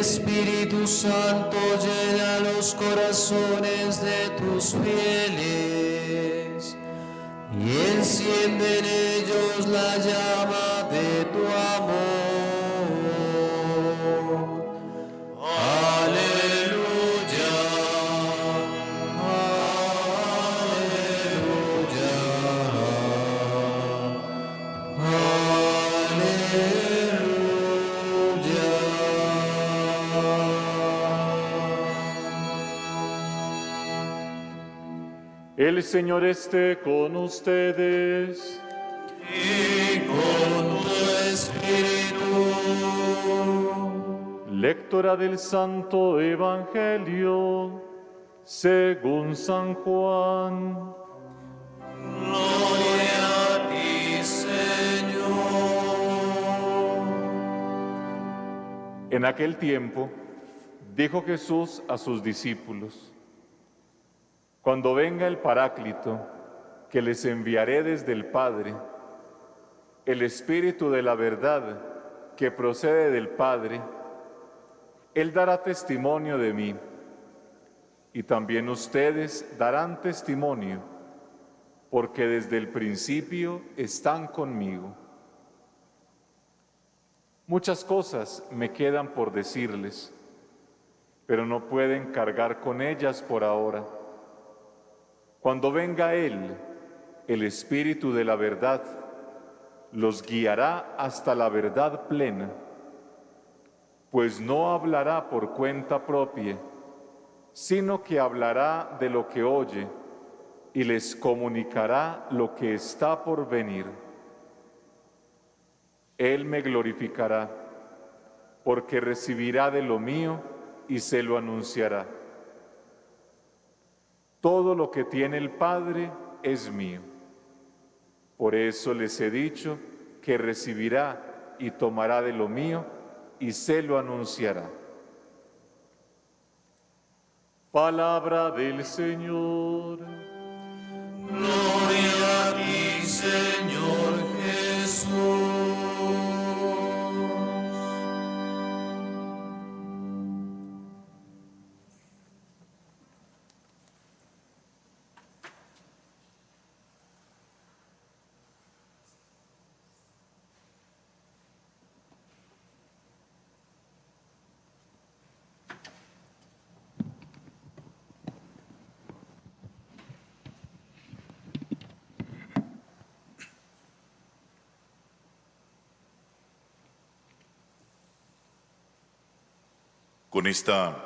Espíritu Santo llena los corazones de tus fieles y enciende en ellos la llama de tu amor. Aleluya, aleluya, El Señor esté con ustedes. y con tu espíritu. Lectura del Santo Evangelio según San Juan. Gloria a ti, Señor. En aquel tiempo dijo Jesús a sus discípulos: Cuando venga el Paráclito, que les enviaré desde el Padre, el Espíritu de la verdad, que procede del Padre, Él dará testimonio de mí, y también ustedes darán testimonio, porque desde el principio están conmigo. Muchas cosas me quedan por decirles, pero no pueden cargar con ellas por ahora. Cuando venga Él, el Espíritu de la verdad, los guiará hasta la verdad plena, pues no hablará por cuenta propia, sino que hablará de lo que oye y les comunicará lo que está por venir. Él me glorificará, porque recibirá de lo mío y se lo anunciará. Todo lo que tiene el Padre es mío. Por eso les he dicho que recibirá y tomará de lo mío y se lo anunciará. Palabra del Señor. Gloria a ti, Señor Jesús. Con esta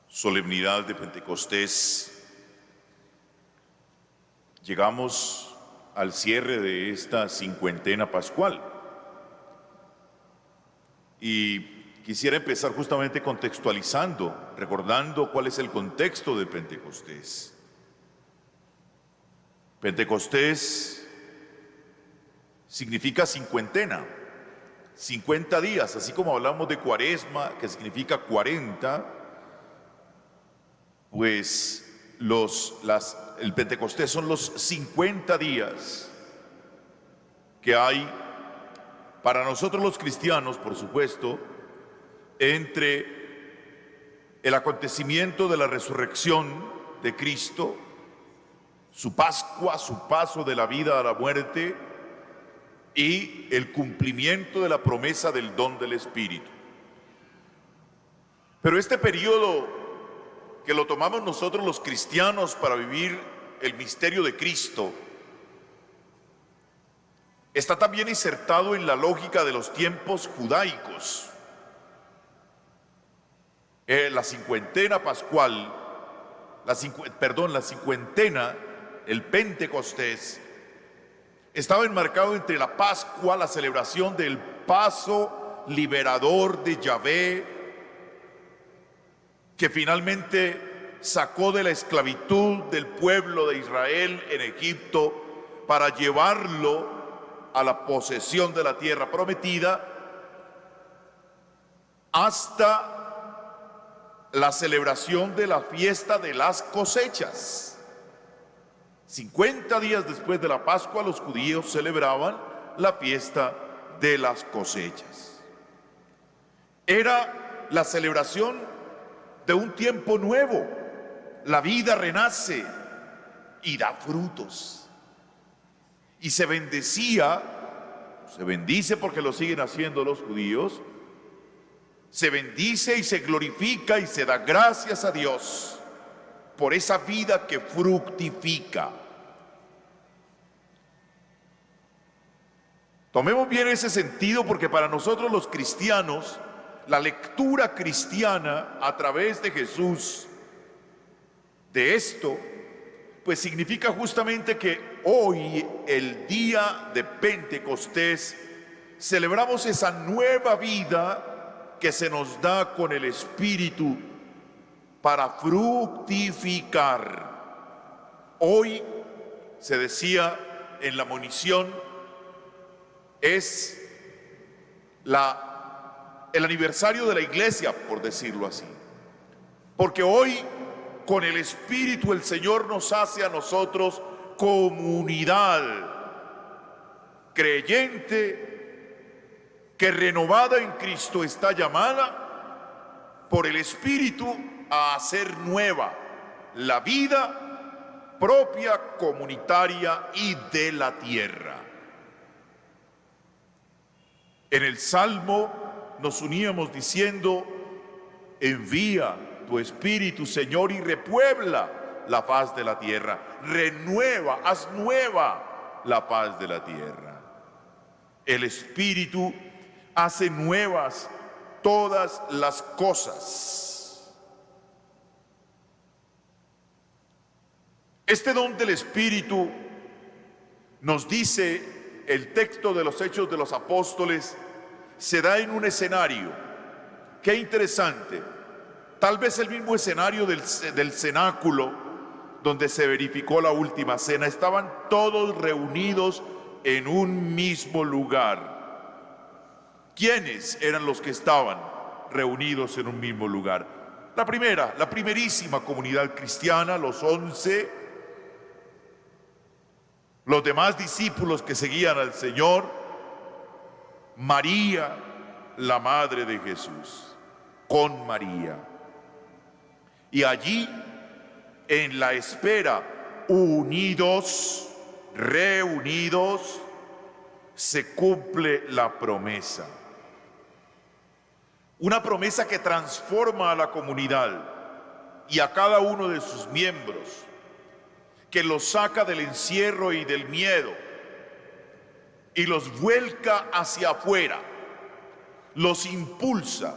solemnidad de Pentecostés llegamos al cierre de esta cincuentena pascual. Y quisiera empezar justamente contextualizando, recordando cuál es el contexto de Pentecostés. Pentecostés significa cincuentena, 50 días, así como hablamos de Cuaresma, que significa 40, pues el Pentecostés son los 50 días que hay para nosotros los cristianos, por supuesto, entre el acontecimiento de la resurrección de Cristo, su Pascua, su paso de la vida a la muerte, y el cumplimiento de la promesa del don del Espíritu. Pero este periodo que lo tomamos nosotros los cristianos para vivir el misterio de Cristo, está también insertado en la lógica de los tiempos judaicos. La cincuentena pascual, la cincuentena, el Pentecostés, estaba enmarcado entre la Pascua, la celebración del paso liberador de Yahvé, que finalmente sacó de la esclavitud del pueblo de Israel en Egipto para llevarlo a la posesión de la tierra prometida, hasta la celebración de la fiesta de las cosechas. 50 días después de la Pascua, los judíos celebraban la fiesta de las cosechas. Era la celebración de un tiempo nuevo. La vida renace y da frutos. Y se bendecía, se bendice porque lo siguen haciendo los judíos, se bendice y se glorifica y se da gracias a Dios por esa vida que fructifica. Tomemos bien ese sentido, porque para nosotros los cristianos, la lectura cristiana a través de Jesús, de esto, pues significa justamente que hoy, el día de Pentecostés, celebramos esa nueva vida que se nos da con el Espíritu para fructificar. Hoy, se decía en la monición, es el aniversario de la iglesia, por decirlo así. Porque hoy, con el Espíritu, el Señor nos hace a nosotros comunidad creyente que renovada en Cristo está llamada por el Espíritu a hacer nueva la vida propia, comunitaria y de la tierra. En el Salmo nos uníamos diciendo: envía tu Espíritu, Señor, y repuebla la faz de la tierra. Renueva, haz nueva la faz de la tierra. El Espíritu hace nuevas todas las cosas. Este don del Espíritu, nos dice el texto de los Hechos de los Apóstoles, se da en un escenario. Qué interesante. Tal vez el mismo escenario del cenáculo donde se verificó la última cena. Estaban todos reunidos en un mismo lugar. ¿Quiénes eran los que estaban reunidos en un mismo lugar? La primerísima comunidad cristiana, los 11, los demás discípulos que seguían al Señor, María, la madre de Jesús, con María. Y allí, en la espera, unidos, reunidos, se cumple la promesa. Una promesa que transforma a la comunidad y a cada uno de sus miembros, que los saca del encierro y del miedo y los vuelca hacia afuera, los impulsa,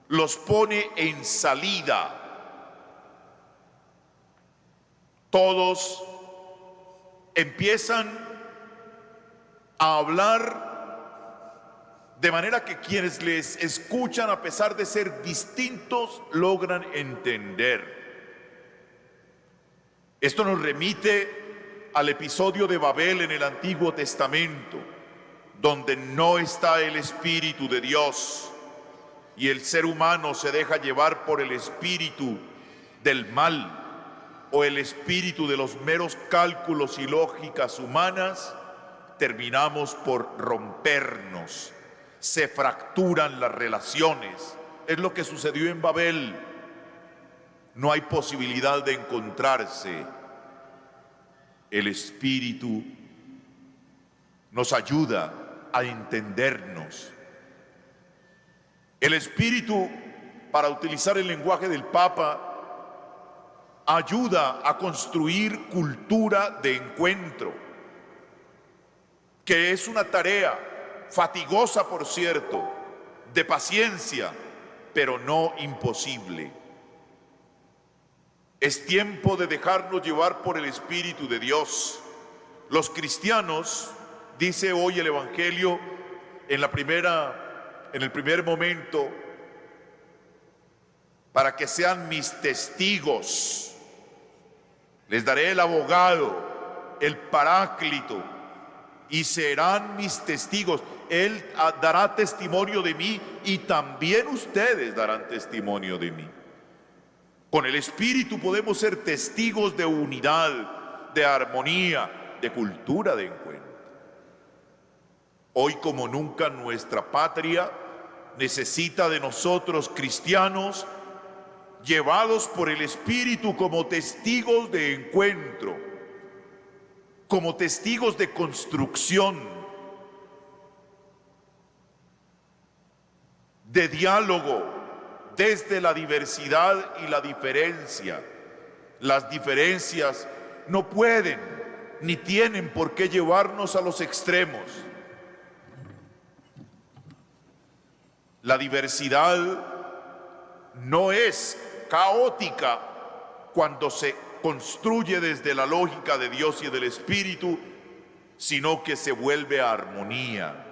los pone en salida. Todos empiezan a hablar de manera que quienes les escuchan, a pesar de ser distintos, logran entender. Esto nos remite al episodio de Babel en el Antiguo Testamento, donde no está el Espíritu de Dios y el ser humano se deja llevar por el espíritu del mal o el espíritu de los meros cálculos y lógicas humanas. Terminamos por rompernos, se fracturan las relaciones. Es lo que sucedió en Babel. No hay posibilidad de encontrarse. El Espíritu nos ayuda a entendernos. El Espíritu, para utilizar el lenguaje del Papa, ayuda a construir cultura de encuentro, que es una tarea fatigosa, por cierto, de paciencia, pero no imposible. Es tiempo de dejarnos llevar por el Espíritu de Dios. Los cristianos, dice hoy el Evangelio, en el primer momento, para que sean mis testigos. Les daré el abogado, el paráclito, y serán mis testigos. Él dará testimonio de mí y también ustedes darán testimonio de mí. Con el Espíritu podemos ser testigos de unidad, de armonía, de cultura de encuentro. Hoy como nunca nuestra patria necesita de nosotros cristianos llevados por el Espíritu como testigos de encuentro, como testigos de construcción, de diálogo desde la diversidad y la diferencia. Las diferencias no pueden ni tienen por qué llevarnos a los extremos. La diversidad no es caótica cuando se construye desde la lógica de Dios y del Espíritu, sino que se vuelve armonía,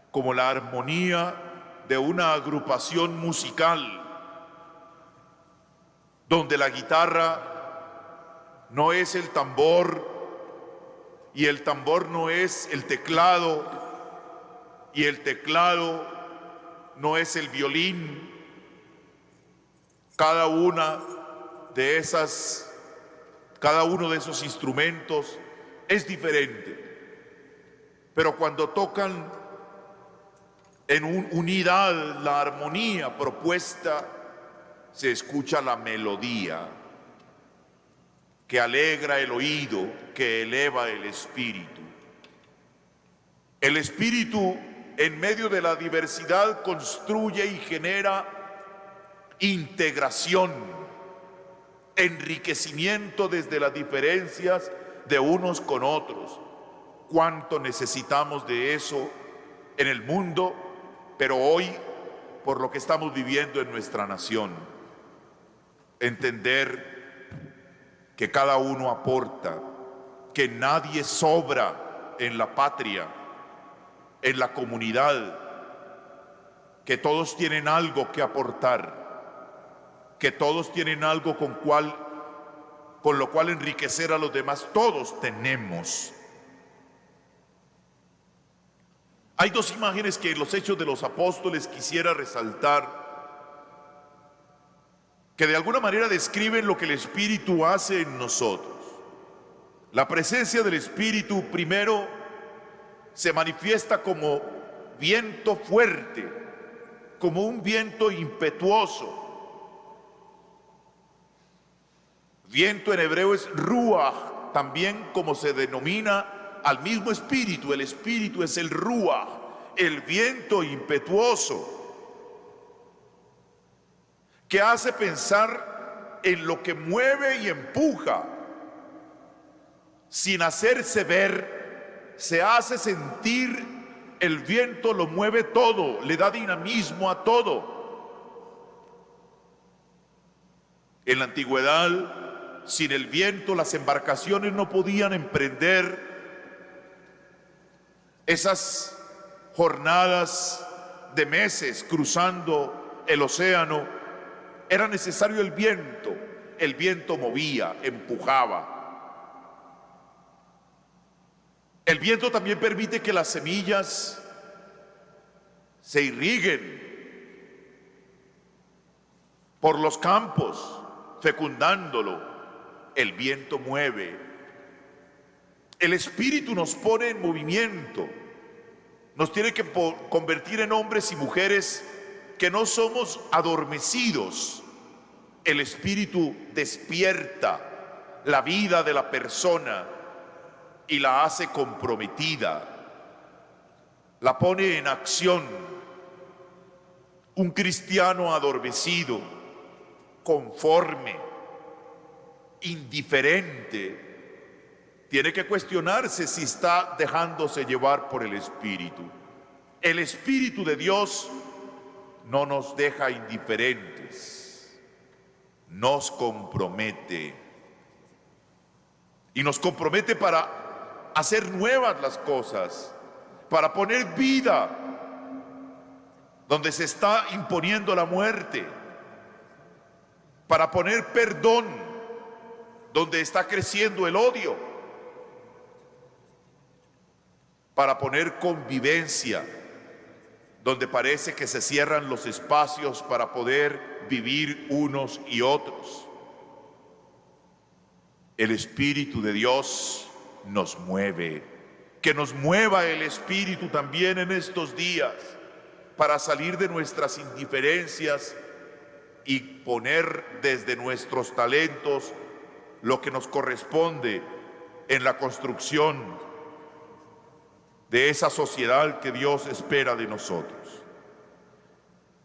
como la armonía de una agrupación musical, donde la guitarra no es el tambor y el tambor no es el teclado y el teclado no es el violín. Cada uno de esos instrumentos es diferente, pero cuando tocan en unidad la armonía propuesta, se escucha la melodía que alegra el oído, que eleva el espíritu. El espíritu, en medio de la diversidad, construye y genera integración, enriquecimiento desde las diferencias de unos con otros. Cuánto necesitamos de eso en el mundo, pero hoy, por lo que estamos viviendo en nuestra nación, entender que cada uno aporta, que nadie sobra en la patria, en la comunidad, que todos tienen algo que aportar, que todos tienen algo con lo cual enriquecer a los demás. Todos tenemos. Hay dos imágenes que en los Hechos de los Apóstoles quisiera resaltar, que de alguna manera describen lo que el Espíritu hace en nosotros. La presencia del Espíritu primero se manifiesta como viento fuerte, como un viento impetuoso. Viento en hebreo es ruach, también como se denomina al mismo Espíritu. El Espíritu es el ruach, el viento impetuoso, que hace pensar en lo que mueve y empuja, sin hacerse ver, se hace sentir. El viento lo mueve todo, le da dinamismo a todo. En la antigüedad, sin el viento, las embarcaciones no podían emprender esas jornadas de meses cruzando el océano. Era necesario el viento movía, empujaba. El viento también permite que las semillas se irriguen por los campos, fecundándolo. El viento mueve. El Espíritu nos pone en movimiento, nos tiene que convertir en hombres y mujeres que no somos adormecidos. El Espíritu despierta la vida de la persona y la hace comprometida, la pone en acción. Un cristiano adormecido, conforme, indiferente, tiene que cuestionarse si está dejándose llevar por el Espíritu. El Espíritu de Dios no nos deja indiferentes, nos compromete. Y nos compromete para hacer nuevas las cosas, para poner vida donde se está imponiendo la muerte, para poner perdón donde está creciendo el odio, para poner convivencia donde parece que se cierran los espacios para poder vivir unos y otros. El Espíritu de Dios nos mueve. Que nos mueva el Espíritu también en estos días. para salir de nuestras indiferencias y poner desde nuestros talentos lo que nos corresponde en la construcción de esa sociedad que Dios espera de nosotros.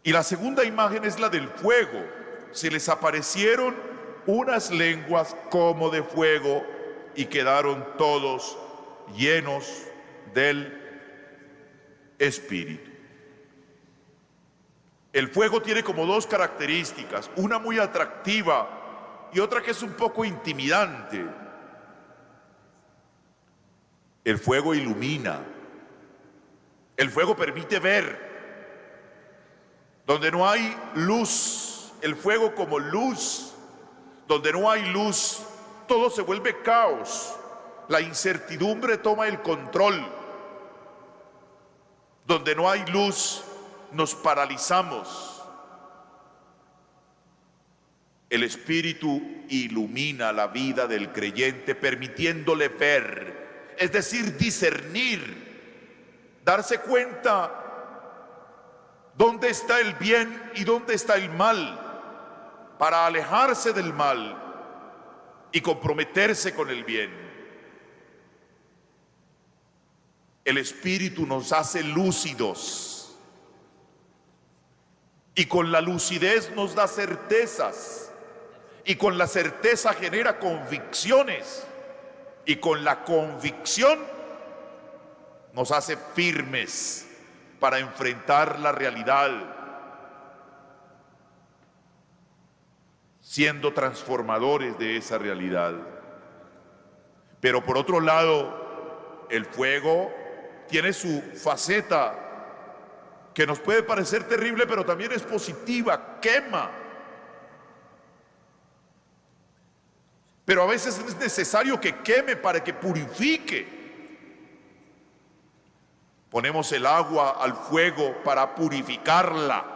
Y la segunda imagen es la del fuego. Se les aparecieron unas lenguas como de fuego y quedaron todos llenos del Espíritu. El fuego tiene como dos características, una muy atractiva y otra que es un poco intimidante. El fuego ilumina, el fuego permite ver. Donde no hay luz, el fuego como luz, donde no hay luz, todo se vuelve caos. La incertidumbre toma el control. Donde no hay luz, nos paralizamos. El Espíritu ilumina la vida del creyente, permitiéndole ver, es decir, discernir, darse cuenta dónde está el bien y dónde está el mal, para alejarse del mal y comprometerse con el bien. El Espíritu nos hace lúcidos y con la lucidez nos da certezas y con la certeza genera convicciones y con la convicción nos hace firmes para enfrentar la realidad, siendo transformadores de esa realidad. Pero por otro lado, el fuego tiene su faceta que nos puede parecer terrible, pero también es positiva, quema. Pero a veces es necesario que queme para que purifique. Ponemos el agua al fuego para purificarla.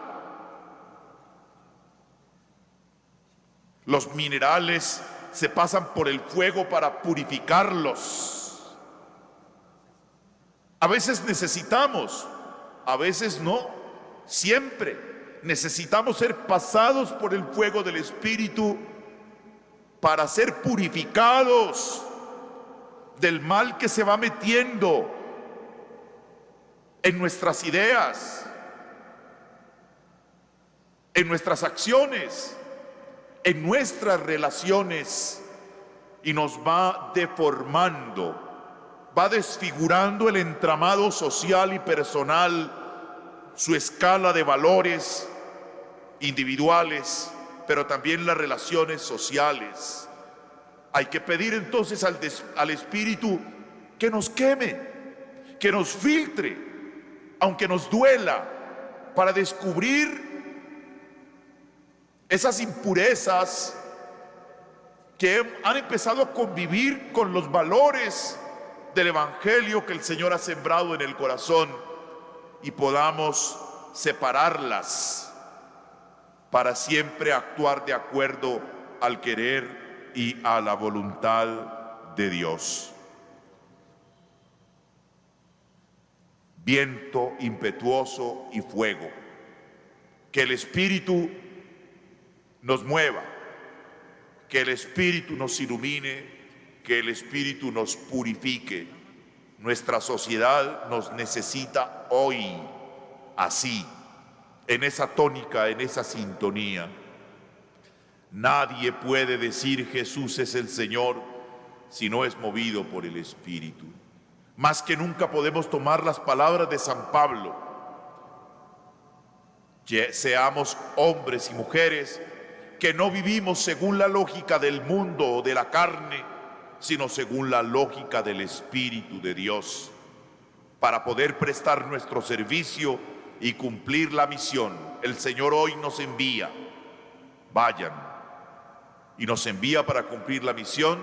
Los minerales se pasan por el fuego para purificarlos. A veces necesitamos, a veces no, siempre necesitamos ser pasados por el fuego del Espíritu para ser purificados del mal que se va metiendo en nuestras ideas, en nuestras acciones, en nuestras relaciones, y nos va deformando, va desfigurando el entramado social y personal, su escala de valores individuales, pero también las relaciones sociales. Hay que pedir entonces al Espíritu que nos queme, que nos filtre, aunque nos duela, para descubrir esas impurezas que han empezado a convivir con los valores del Evangelio que el Señor ha sembrado en el corazón, y podamos separarlas para siempre actuar de acuerdo al querer y a la voluntad de Dios. Viento impetuoso y fuego, que el Espíritu nos mueva, que el Espíritu nos ilumine, que el Espíritu nos purifique. Nuestra sociedad nos necesita hoy así, en esa tónica, en esa sintonía. Nadie puede decir Jesús es el Señor si no es movido por el Espíritu. Más que nunca podemos tomar las palabras de San Pablo. Seamos hombres y mujeres que no vivimos según la lógica del mundo o de la carne, sino según la lógica del Espíritu de Dios, para poder prestar nuestro servicio y cumplir la misión. El Señor hoy nos envía, vayan, y nos envía para cumplir la misión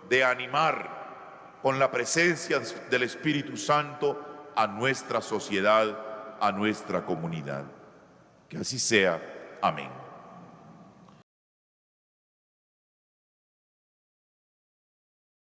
de animar con la presencia del Espíritu Santo a nuestra sociedad, a nuestra comunidad. Que así sea. Amén.